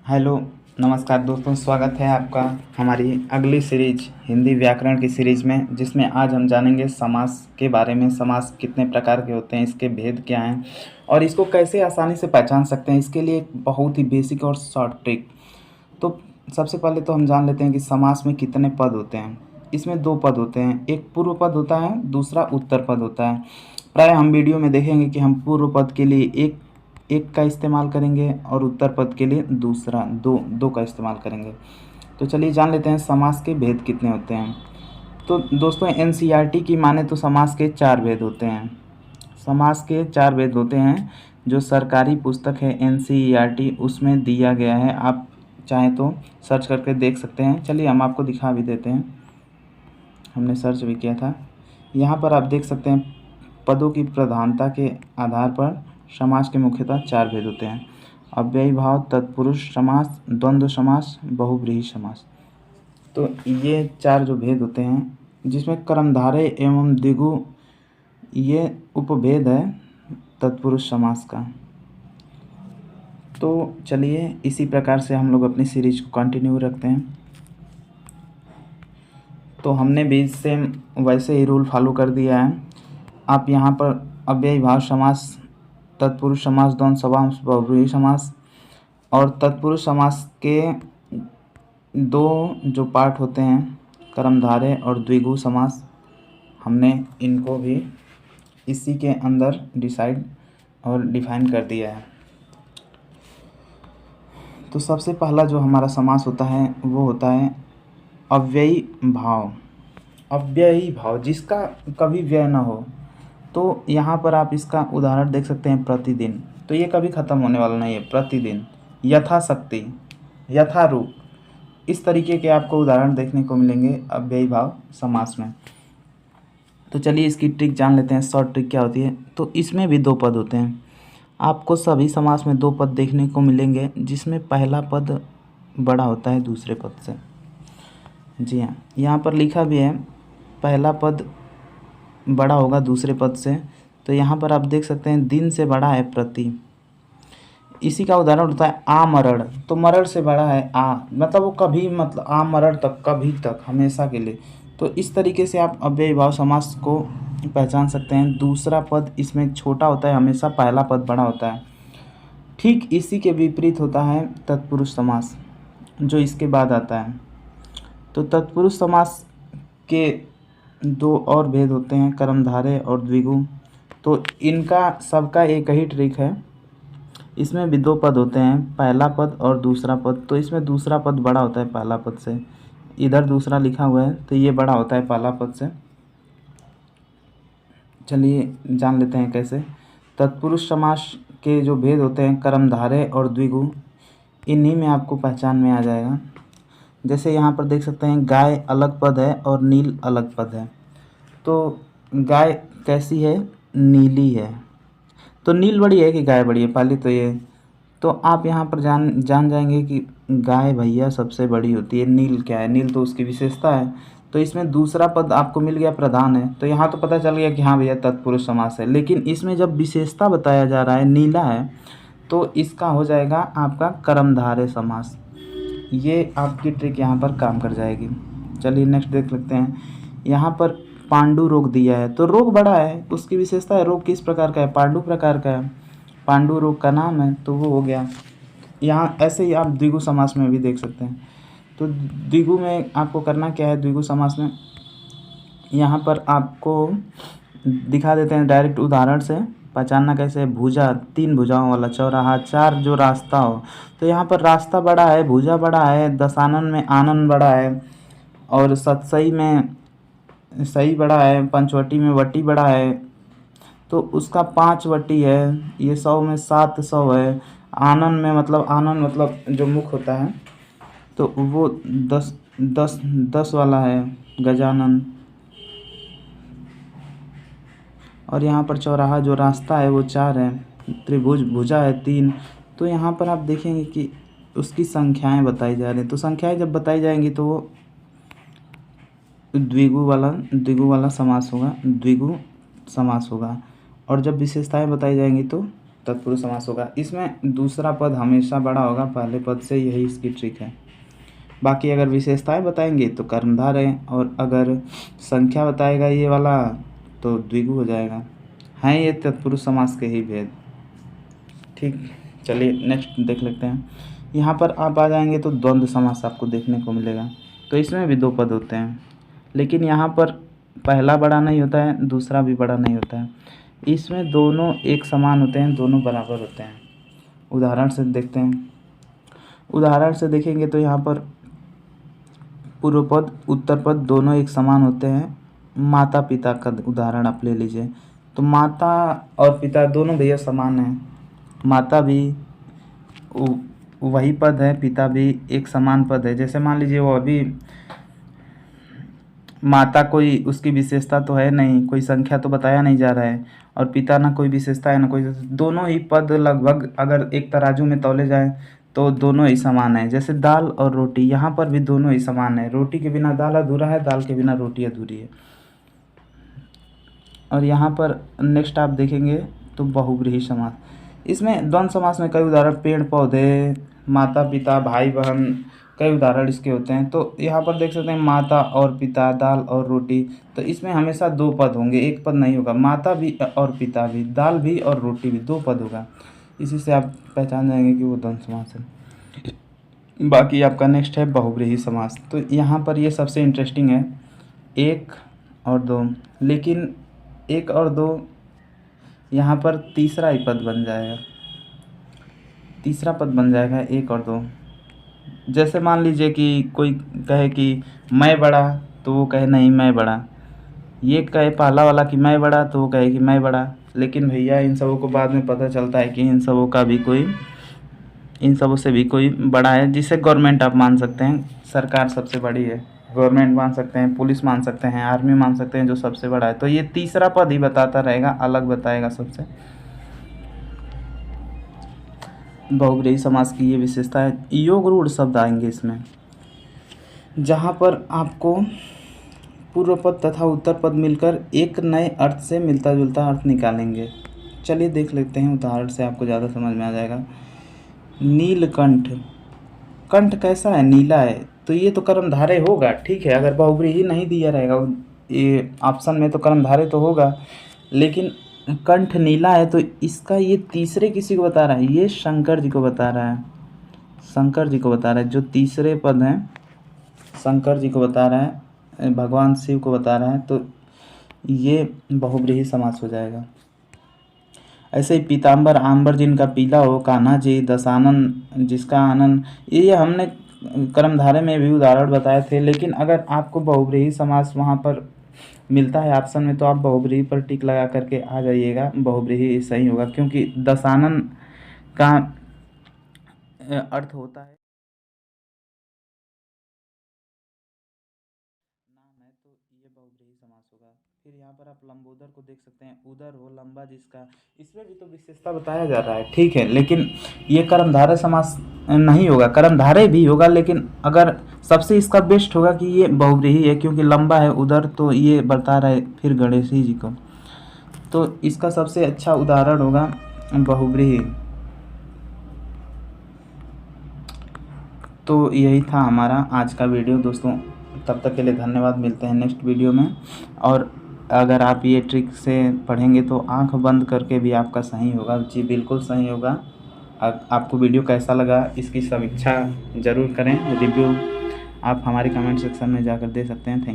Hello, नमस्कार दोस्तों, स्वागत है आपका हमारी अगली सीरीज हिंदी व्याकरण की सीरीज में, जिसमें आज हम जानेंगे समास के बारे में। समास कितने प्रकार के होते हैं, इसके भेद क्या हैं और इसको कैसे आसानी से पहचान सकते हैं। इसके लिए एक बहुत ही बेसिक और शॉर्ट ट्रिक। तो सबसे पहले तो हम जान लेते हैं कि समास में कितने पद होते हैं। इसमें दो पद होते हैं, एक पूर्व पद होता है, दूसरा उत्तर पद होता है। प्राय हम वीडियो में देखेंगे कि हम पूर्व पद के लिए एक एक का इस्तेमाल करेंगे और उत्तर पद के लिए दूसरा दो दो का इस्तेमाल करेंगे। तो चलिए जान लेते हैं समास के भेद कितने होते हैं। तो दोस्तों, एनसीईआरटी की माने तो समास के 4 भेद होते हैं। समास के 4 भेद होते हैं। जो सरकारी पुस्तक है एनसीईआरटी, उसमें दिया गया है। आप चाहें तो सर्च करके देख सकते हैं। चलिए हम आपको दिखा भी देते हैं, हमने सर्च भी किया था। यहाँ पर आप देख सकते हैं पदों की प्रधानता के आधार पर समास के मुख्यतः 4 भेद होते हैं: अव्ययी भाव, तत्पुरुष समास, द्वंद्व समास, बहुव्रीहि समास। तो ये 4 जो भेद होते हैं, जिसमें कर्मधारय एवं द्विगु ये उपभेद है तत्पुरुष समास का। तो चलिए इसी प्रकार से हम लोग अपनी सीरीज को कंटिन्यू रखते हैं। तो हमने भी सेम वैसे ही रूल फॉलो कर दिया है। आप यहाँ पर अव्ययी भाव समास, तत्पुरुष समास, द्वंद्व समास, बहुव्रीहि समास और तत्पुरुष समास के दो जो पार्ट होते हैं, कर्मधारय और द्विगु समास, हमने इनको भी इसी के अंदर डिसाइड और डिफाइन कर दिया है। तो सबसे पहला जो हमारा समास होता है वो होता है अव्ययी भाव। अव्ययी भाव जिसका कभी व्यय ना हो। तो यहाँ पर आप इसका उदाहरण देख सकते हैं, प्रतिदिन। तो ये कभी ख़त्म होने वाला नहीं है, प्रतिदिन, यथाशक्ति, यथारूप, इस तरीके के आपको उदाहरण देखने को मिलेंगे अव्ययी भाव समास में। तो चलिए इसकी ट्रिक जान लेते हैं, शॉर्ट ट्रिक क्या होती है। तो इसमें भी 2 पद होते हैं। आपको सभी समास में 2 पद देखने को मिलेंगे, जिसमें पहला पद बड़ा होता है दूसरे पद से। जी हाँ, यहाँ पर लिखा भी है पहला पद बड़ा होगा दूसरे पद से। तो यहाँ पर आप देख सकते हैं दिन से बड़ा है प्रति। इसी का उदाहरण होता है आमरण। तो मरण से बड़ा है आ, मतलब वो कभी, मतलब आमरण तक, कभी तक, हमेशा के लिए। तो इस तरीके से आप अव्ययी भाव समास को पहचान सकते हैं। दूसरा पद इसमें छोटा होता है, हमेशा पहला पद बड़ा होता है। ठीक इसी के विपरीत होता है तत्पुरुष समास, जो इसके बाद आता है। तो तत्पुरुष समास के 2 और भेद होते हैं, कर्मधारय और द्विगु। तो इनका सबका एक ही ट्रिक है। इसमें भी 2 पद होते हैं, पहला पद और दूसरा पद। तो इसमें दूसरा पद बड़ा होता है पहला पद से। इधर दूसरा लिखा हुआ है तो ये बड़ा होता है पहला पद से। चलिए जान लेते हैं कैसे। तत्पुरुष समास के जो भेद होते हैं, कर्मधारय और द्विगु, इन्हीं में आपको पहचान में आ जाएगा। जैसे यहाँ पर देख सकते हैं गाय अलग पद है और नील अलग पद है। तो गाय कैसी है? नीली है। तो नील बड़ी है कि गाय बड़ी है, पहले तो ये। तो आप यहाँ पर जान जाएंगे कि गाय भैया सबसे बड़ी होती है। नील क्या है? नील तो उसकी विशेषता है। तो इसमें दूसरा पद आपको मिल गया प्रधान है। तो यहाँ तो पता चल गया कि हाँ भैया तत्पुरुष समास है। लेकिन इसमें जब विशेषता बताया जा रहा है, नीला है, तो इसका हो जाएगा आपका कर्मधारय समास। ये आपकी ट्रिक यहाँ पर काम कर जाएगी। चलिए नेक्स्ट देख लेते हैं। यहाँ पर पांडु रोग दिया है, तो रोग बड़ा है, उसकी विशेषता है। रोग किस प्रकार का है? पांडु प्रकार का है। पांडु रोग का नाम है, तो वो हो गया। यहाँ ऐसे ही आप द्विगु समास में भी देख सकते हैं। तो द्विगु में आपको करना क्या है? द्विगु समास में यहाँ पर आपको दिखा देते हैं डायरेक्ट उदाहरण से। पहचानना कैसे है? भुजा, 3 भुजाओं वाला चौराहा, 4 जो रास्ता हो। तो यहाँ पर रास्ता बड़ा है, भुजा बड़ा है, दशानन में आनन बड़ा है, और सतसई में सही बड़ा है, पंचवटी में वटी बड़ा है। तो उसका 5 वटी है। ये 100 में 700 है। आनन में, मतलब आनन मतलब जो मुख होता है, तो वो 10 वाला है, गजानन। और यहाँ पर चौराहा जो रास्ता है वो 4 है। त्रिभुज भुजा है 3। तो यहाँ पर आप देखेंगे कि उसकी संख्याएं बताई जा रही हैं। तो संख्याएं जब बताई जाएंगी तो वो द्विगु वाला समास होगा, द्विगु समास होगा। और जब विशेषताएं बताई जाएंगी तो तत्पुरुष समास होगा। इसमें दूसरा पद हमेशा बड़ा होगा पहले पद से, यही इसकी ट्रिक है। बाकी अगर विशेषताएं बताएंगे तो कर्मधार है, और अगर संख्या बताएगा ये वाला तो द्विगु हो जाएगा। हैं ये तत्पुरुष समास के ही भेद। ठीक, चलिए नेक्स्ट देख लेते हैं। यहाँ पर आप आ जाएंगे तो द्वंद्व समास आपको देखने को मिलेगा। तो इसमें भी 2 पद होते हैं, लेकिन यहाँ पर पहला बड़ा नहीं होता है, दूसरा भी बड़ा नहीं होता है। इसमें दोनों एक समान होते हैं, दोनों बराबर होते हैं। उदाहरण से देखते हैं। उदाहरण से देखेंगे तो यहाँ पर पूर्व पद उत्तर पद दोनों एक समान होते हैं। माता पिता का उदाहरण आप ले लीजिए। तो माता और पिता दोनों भैया समान हैं। माता भी वही पद है, पिता भी एक समान पद है। जैसे मान लीजिए वो अभी माता कोई उसकी विशेषता तो है नहीं, कोई संख्या तो बताया नहीं जा रहा है, और पिता ना कोई विशेषता है ना कोई, दोनों ही पद लगभग अगर एक तराजू में तौले जाएं तो दोनों ही समान है। जैसे दाल और रोटी, यहाँ पर भी दोनों ही समान है। रोटी के बिना दाल अधूरा है, दाल के बिना रोटी अधूरी है। और यहाँ पर नेक्स्ट आप देखेंगे तो बहुव्रीहि समास। इसमें द्वंद्व समास में कई उदाहरण, पेड़ पौधे, माता पिता, भाई बहन, कई उदाहरण इसके होते हैं। तो यहाँ पर देख सकते हैं माता और पिता, दाल और रोटी। तो इसमें हमेशा 2 पद होंगे, एक पद नहीं होगा। माता भी और पिता भी, दाल भी और रोटी भी, 2 पद होगा। इसी से आप पहचान जाएंगे कि वो द्वंद्व समास है। बाकी आपका नेक्स्ट है बहुव्रीहि समास। तो यहाँ पर ये सबसे इंटरेस्टिंग है, 1 और 2, लेकिन 1 और 2 यहाँ पर तीसरा ही पद बन जाएगा। तीसरा पद बन जाएगा 1 और 2। जैसे मान लीजिए कि कोई कहे कि मैं बड़ा, तो वो कहे नहीं मैं बड़ा। ये कहे पहला वाला कि मैं बड़ा, तो वो कहे कि मैं बड़ा। लेकिन भैया इन सबों को बाद में पता चलता है कि इन सबों से भी कोई बड़ा है, जिसे गवर्नमेंट आप मान सकते हैं। सरकार सबसे बड़ी है, गवर्नमेंट मान सकते हैं, पुलिस मान सकते हैं, आर्मी मान सकते हैं, जो सबसे बड़ा है। तो ये तीसरा पद ही बताता रहेगा, अलग बताएगा सबसे। बहुव्रीहि समास की ये विशेषता है। योग रूढ़ शब्द आएंगे इसमें, जहाँ पर आपको पूर्व पद तथा उत्तर पद मिलकर एक नए अर्थ से मिलता जुलता अर्थ निकालेंगे। चलिए देख लेते हैं उदाहरण से, आपको ज़्यादा समझ में आ जाएगा। नीलकंठ, कंठ कैसा है? नीला है, तो ये तो कर्मधारय होगा। ठीक है, अगर बहुव्रीहि नहीं दिया रहेगा ये ऑप्शन में तो कर्मधारय तो होगा, लेकिन कंठ नीला है तो इसका ये तीसरे किसी को बता रहा है? ये शंकर जी को बता रहा है। शंकर जी को बता रहा है, जो तीसरे पद हैं शंकर जी को बता रहा है, भगवान शिव को बता रहा है। तो ये बहुव्रीहि समास हो जाएगा। ऐसे ही पीताम्बर आम्बर जिनका पीला हो, कान्हा जी दशानन जिसका आनंद, ये हमने कर्मधारय में भी उदाहरण बताए थे। लेकिन अगर आपको बहुव्रीहि समास वहाँ पर मिलता है ऑप्शन में, तो आप बहुव्रीहि पर टिक लगा करके आ जाइएगा। बहुव्रीहि सही होगा, क्योंकि दशानन का अर्थ होता है नाम है, तो ये बहुव्रीहि समास होगा। फिर यहाँ पर आप लंबोदर को देख सकते हैं, उदर हो लंबा जिसका, इसमें भी तो विशेषता बताया जा रहा है। ठीक है, लेकिन ये कर्मधारय समास नहीं होगा, कर्मधारय भी होगा, लेकिन अगर सबसे इसका बेस्ट होगा कि ये बहुव्रीहि है, क्योंकि लंबा है उदर, तो ये बता रहा है फिर गणेश जी को। तो इसका सबसे अच्छा उदाहरण होगा बहुव्रीहि। तो यही था हमारा आज का वीडियो दोस्तों। तब तक के लिए धन्यवाद, मिलते हैं नेक्स्ट वीडियो में। और अगर आप ये ट्रिक से पढ़ेंगे तो आंख बंद करके भी आपका सही होगा। जी बिल्कुल सही होगा। आपको वीडियो कैसा लगा इसकी समीक्षा ज़रूर करें, रिव्यू आप हमारे कमेंट सेक्शन में जाकर दे सकते हैं। Thank you.